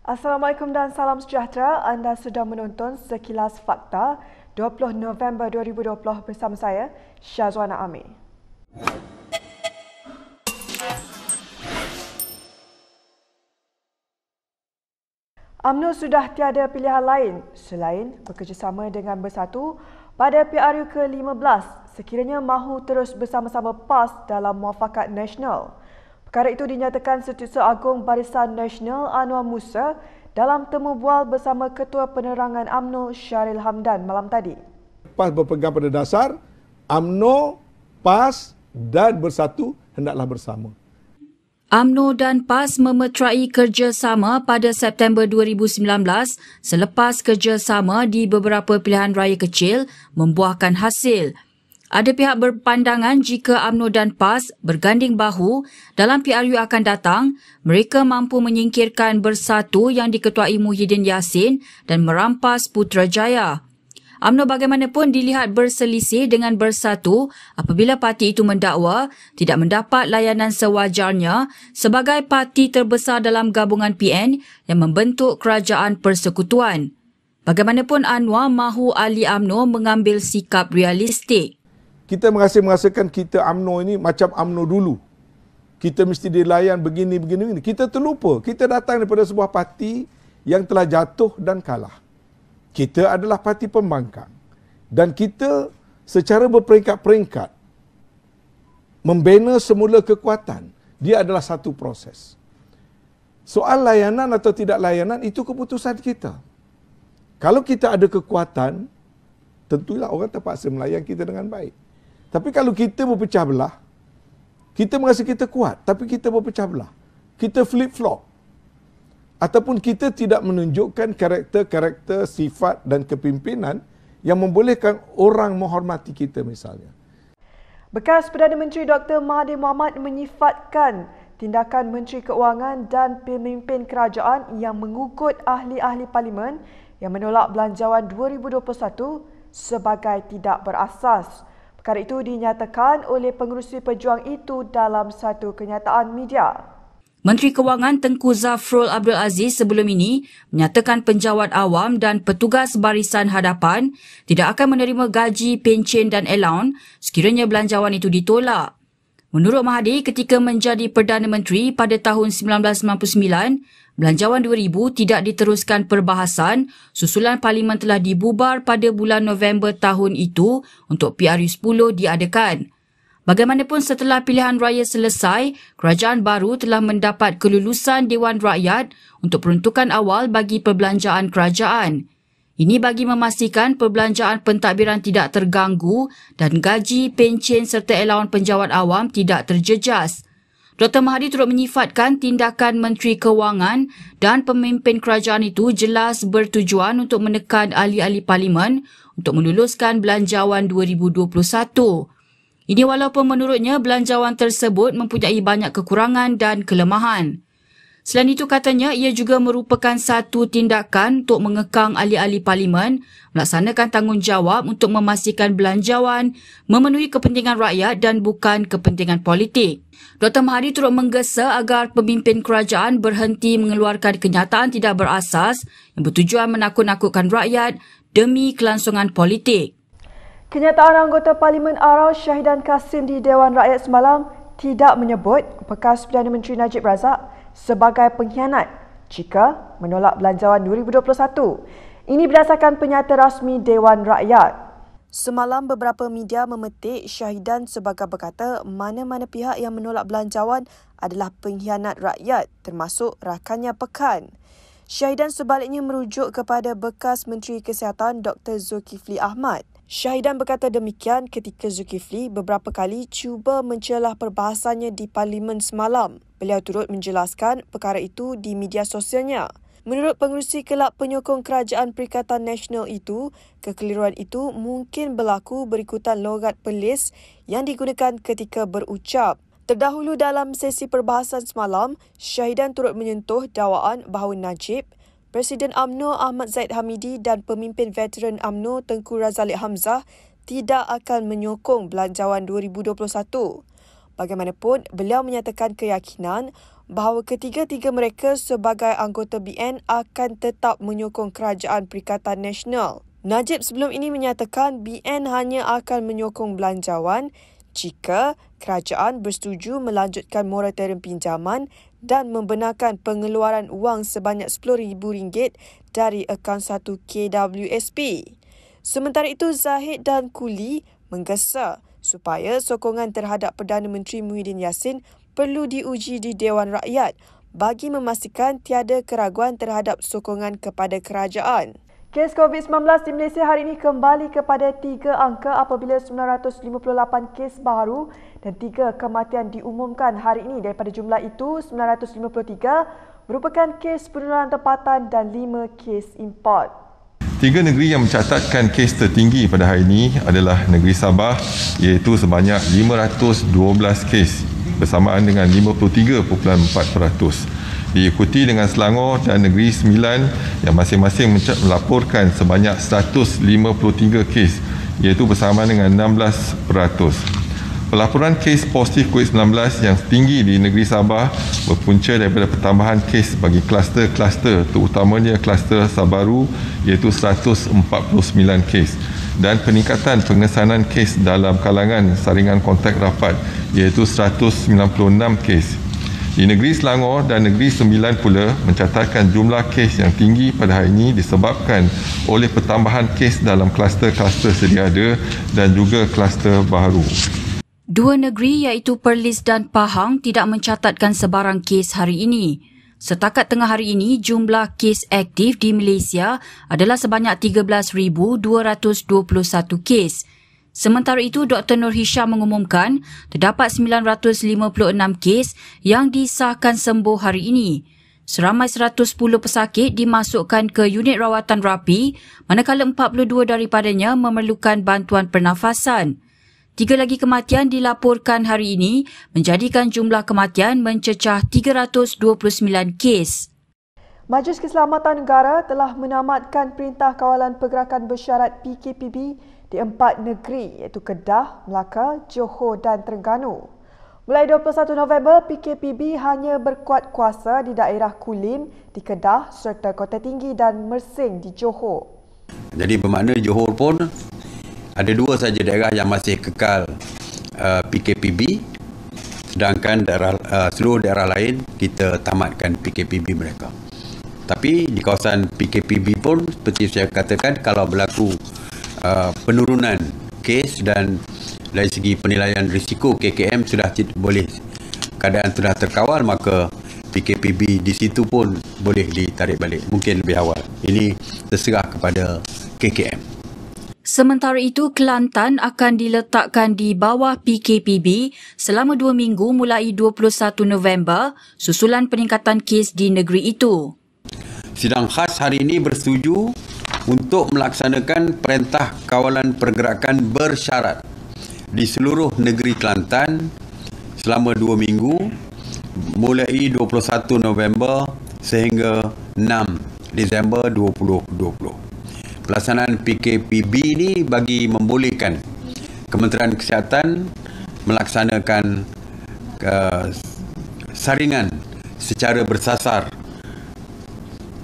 Assalamualaikum dan salam sejahtera. Anda sudah menonton Sekilas Fakta 20 November 2020 bersama saya, Syazwana Amir. UMNO sudah tiada pilihan lain selain bekerjasama dengan Bersatu pada PRU ke-15 sekiranya mahu terus bersama-sama PAS dalam muafakat nasional. Perkara itu dinyatakan Setiausaha Agung Barisan Nasional Anwar Musa dalam temu bual bersama Ketua Penerangan UMNO Sharil Hamdan malam tadi. PAS berpegang pada dasar UMNO, PAS dan Bersatu hendaklah bersama. UMNO dan PAS memeterai kerjasama pada September 2019 selepas kerjasama di beberapa pilihan raya kecil membuahkan hasil. Ada pihak berpandangan jika UMNO dan PAS berganding bahu dalam PRU akan datang, mereka mampu menyingkirkan Bersatu yang diketuai Muhyiddin Yassin dan merampas Putrajaya. UMNO bagaimanapun dilihat berselisih dengan Bersatu apabila parti itu mendakwa tidak mendapat layanan sewajarnya sebagai parti terbesar dalam gabungan PN yang membentuk kerajaan persekutuan. Bagaimanapun Anwar mahu ahli UMNO mengambil sikap realistik. Kita merasakan kita UMNO ini macam UMNO dulu. Kita mesti dilayan begini. Kita terlupa. Kita datang daripada sebuah parti yang telah jatuh dan kalah. Kita adalah parti pembangkang. Dan kita secara berperingkat-peringkat membina semula kekuatan. Dia adalah satu proses. Soal layanan atau tidak layanan, itu keputusan kita. Kalau kita ada kekuatan, tentulah orang terpaksa melayan kita dengan baik. Tapi kalau kita berpecah belah, kita merasa kita kuat, tapi kita berpecah belah. Kita flip-flop. Ataupun kita tidak menunjukkan karakter-karakter, sifat dan kepimpinan yang membolehkan orang menghormati kita misalnya. Bekas Perdana Menteri Dr. Mahathir Mohamad menyifatkan tindakan Menteri Keuangan dan pemimpin kerajaan yang mengugut ahli-ahli parlimen yang menolak belanjawan 2021 sebagai tidak berasas. Perkara itu dinyatakan oleh pengerusi pejuang itu dalam satu kenyataan media. Menteri Kewangan Tengku Zafrul Abdul Aziz sebelum ini menyatakan penjawat awam dan petugas barisan hadapan tidak akan menerima gaji, pencen dan allowance sekiranya belanjawan itu ditolak. Menurut Mahathir, ketika menjadi Perdana Menteri pada tahun 1999, belanjawan 2000 tidak diteruskan perbahasan susulan Parlimen telah dibubar pada bulan November tahun itu untuk PRU 10 diadakan. Bagaimanapun setelah pilihan raya selesai, kerajaan baru telah mendapat kelulusan Dewan Rakyat untuk peruntukan awal bagi perbelanjaan kerajaan. Ini bagi memastikan perbelanjaan pentadbiran tidak terganggu dan gaji, pencen serta allowans penjawat awam tidak terjejas. Dr. Mahathir turut menyifatkan tindakan Menteri Kewangan dan pemimpin kerajaan itu jelas bertujuan untuk menekan ahli-ahli parlimen untuk meluluskan belanjawan 2021. Ini walaupun menurutnya belanjawan tersebut mempunyai banyak kekurangan dan kelemahan. Selain itu katanya ia juga merupakan satu tindakan untuk mengekang ahli-ahli parlimen melaksanakan tanggungjawab untuk memastikan belanjawan memenuhi kepentingan rakyat dan bukan kepentingan politik. Dr. Mahathir turut menggesa agar pemimpin kerajaan berhenti mengeluarkan kenyataan tidak berasas yang bertujuan menakut-nakutkan rakyat demi kelangsungan politik. Kenyataan anggota Parlimen Arau Syahidan Kasim di Dewan Rakyat semalam tidak menyebut bekas Perdana Menteri Najib Razak sebagai pengkhianat jika menolak belanjawan 2021. Ini berdasarkan penyata rasmi Dewan Rakyat. Semalam beberapa media memetik Syahidan sebagai berkata mana-mana pihak yang menolak belanjawan adalah pengkhianat rakyat termasuk rakannya Pekan. Syahidan sebaliknya merujuk kepada bekas Menteri Kesihatan Dr. Zulkifli Ahmad. Syahidan berkata demikian ketika Zulkifli beberapa kali cuba mencelah perbahasannya di Parlimen semalam. Beliau turut menjelaskan perkara itu di media sosialnya. Menurut pengerusi Kelab Penyokong Kerajaan Perikatan Nasional itu, kekeliruan itu mungkin berlaku berikutan logat pelis yang digunakan ketika berucap. Terdahulu dalam sesi perbahasan semalam, Syahidan turut menyentuh dakwaan bahawa Najib, Presiden UMNO Ahmad Zaid Hamidi dan pemimpin veteran UMNO Tengku Razaleigh Hamzah tidak akan menyokong belanjawan 2021. Bagaimanapun, beliau menyatakan keyakinan bahawa ketiga-tiga mereka sebagai anggota BN akan tetap menyokong Kerajaan Perikatan Nasional. Najib sebelum ini menyatakan BN hanya akan menyokong belanjawan jika kerajaan bersetuju melanjutkan moratorium pinjaman dan membenarkan pengeluaran wang sebanyak RM10,000 dari akaun 1 KWSP. Sementara itu, Zahid dan Kuli menggesa supaya sokongan terhadap Perdana Menteri Muhyiddin Yassin perlu diuji di Dewan Rakyat bagi memastikan tiada keraguan terhadap sokongan kepada kerajaan. Kes COVID-19 di Malaysia hari ini kembali kepada 3 angka apabila 958 kes baru dan 3 kematian diumumkan hari ini. Daripada jumlah itu, 953 merupakan kes penurunan tempatan dan 5 kes import. 3 negeri yang mencatatkan kes tertinggi pada hari ini adalah negeri Sabah iaitu sebanyak 512 kes bersamaan dengan 53.4%. Diikuti dengan Selangor dan negeri Sembilan yang masing-masing melaporkan sebanyak 153 kes iaitu bersamaan dengan 16%. Pelaporan kes positif COVID-19 yang tinggi di negeri Sabah berpunca daripada pertambahan kes bagi kluster-kluster terutamanya kluster Sabaru iaitu 149 kes dan peningkatan pengesanan kes dalam kalangan saringan kontak rapat iaitu 196 kes. Di negeri Selangor dan negeri Sembilan pula mencatatkan jumlah kes yang tinggi pada hari ini disebabkan oleh pertambahan kes dalam kluster-kluster sedia ada dan juga kluster baru. 2 negeri iaitu Perlis dan Pahang tidak mencatatkan sebarang kes hari ini. Setakat tengah hari ini, jumlah kes aktif di Malaysia adalah sebanyak 13,221 kes. Sementara itu, Dr. Nur Hisham mengumumkan terdapat 956 kes yang disahkan sembuh hari ini. Seramai 110 pesakit dimasukkan ke unit rawatan rapi, manakala 42 daripadanya memerlukan bantuan pernafasan. 3 lagi kematian dilaporkan hari ini menjadikan jumlah kematian mencecah 329 kes. Majlis Keselamatan Negara telah menamatkan Perintah Kawalan Pergerakan Bersyarat PKPB di 4 negeri iaitu Kedah, Melaka, Johor dan Terengganu. Mulai 21 November, PKPB hanya berkuat kuasa di daerah Kulim di Kedah serta Kota Tinggi dan Mersing di Johor. Jadi bermakna Johor pun ada 2 saja daerah yang masih kekal PKPB, sedangkan seluruh daerah lain kita tamatkan PKPB mereka. Tapi di kawasan PKPB pun seperti saya katakan, kalau berlaku penurunan kes dan dari segi penilaian risiko KKM sudah boleh, keadaan sudah terkawal, maka PKPB di situ pun boleh ditarik balik, mungkin lebih awal. Ini terserah kepada KKM. Sementara itu, Kelantan akan diletakkan di bawah PKPB selama 2 minggu mulai 21 November susulan peningkatan kes di negeri itu. Sidang khas hari ini bersetuju untuk melaksanakan Perintah Kawalan Pergerakan Bersyarat di seluruh negeri Kelantan selama 2 minggu mulai 21 November sehingga 6 Disember 2020. Pelaksanaan PKPB ini bagi membolehkan Kementerian Kesihatan melaksanakan saringan secara bersasar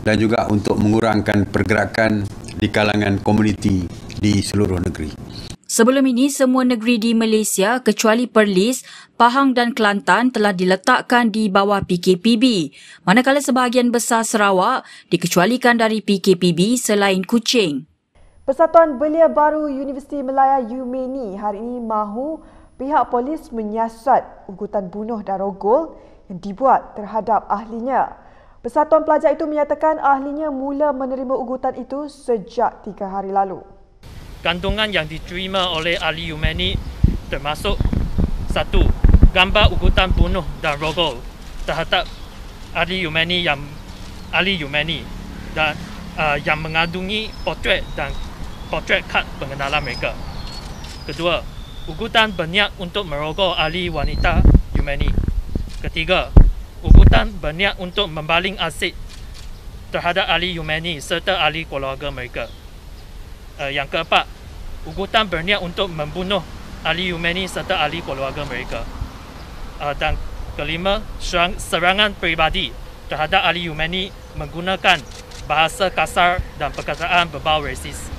dan juga untuk mengurangkan pergerakan di kalangan komuniti di seluruh negeri. Sebelum ini, semua negeri di Malaysia kecuali Perlis, Pahang dan Kelantan telah diletakkan di bawah PKPB, manakala sebahagian besar Sarawak dikecualikan dari PKPB selain Kuching. Persatuan Belia Baru Universiti Malaya UMNI hari ini mahu pihak polis menyiasat ugutan bunuh dan rogol yang dibuat terhadap ahlinya. Persatuan pelajar itu menyatakan ahlinya mula menerima ugutan itu sejak 3 hari lalu. Kandungan yang diterima oleh ahli UMNI termasuk 1. Gambar ugutan bunuh dan rogol terhadap ahli UMNI dan yang mengandungi potret dan potret kad pengenalan mereka. Kedua, ugutan berniat untuk merogol ahli wanita UMNI. Ketiga, ugutan berniat untuk membaling asid terhadap ahli UMNI serta ahli keluarga mereka. Yang keempat, ugutan berniat untuk membunuh ahli UMNI serta ahli keluarga mereka. Dan kelima, serangan peribadi terhadap ahli Yemeni menggunakan bahasa kasar dan perkataan berbau rasis.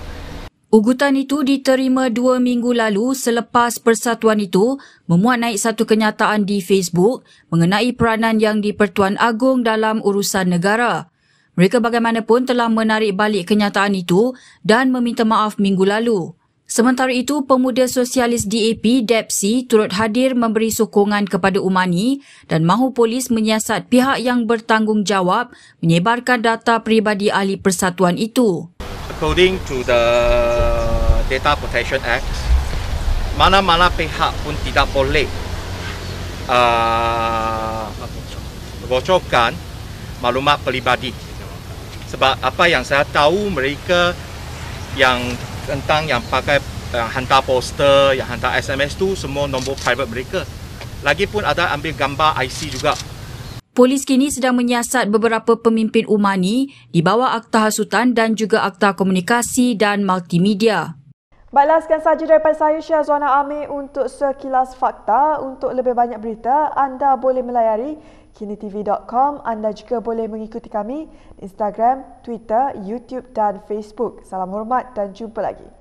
Ugutan itu diterima 2 minggu lalu selepas persatuan itu memuat naik satu kenyataan di Facebook mengenai peranan yang di-Pertuan Agong dalam urusan negara. Mereka bagaimanapun telah menarik balik kenyataan itu dan meminta maaf minggu lalu. Sementara itu, pemuda sosialis DAP, Depsi, turut hadir memberi sokongan kepada Umani dan mahu polis menyiasat pihak yang bertanggungjawab menyebarkan data peribadi ahli persatuan itu. According to the Data Protection Act, mana-mana pihak pun tidak boleh bocorkan maklumat peribadi. Sebab apa yang saya tahu, mereka yang tentang yang pakai hantar poster, yang hantar SMS tu semua nombor private mereka. Lagipun ada ambil gambar IC juga. Polis kini sedang menyiasat beberapa pemimpin Umani di bawah Akta Hasutan dan juga Akta Komunikasi dan Multimedia. Baiklah, sekian sahaja daripada saya, Syazwana Amir, untuk sekilas fakta. Untuk lebih banyak berita, anda boleh melayari kinitv.com. Anda juga boleh mengikuti kami di Instagram, Twitter, YouTube dan Facebook. Salam hormat dan jumpa lagi.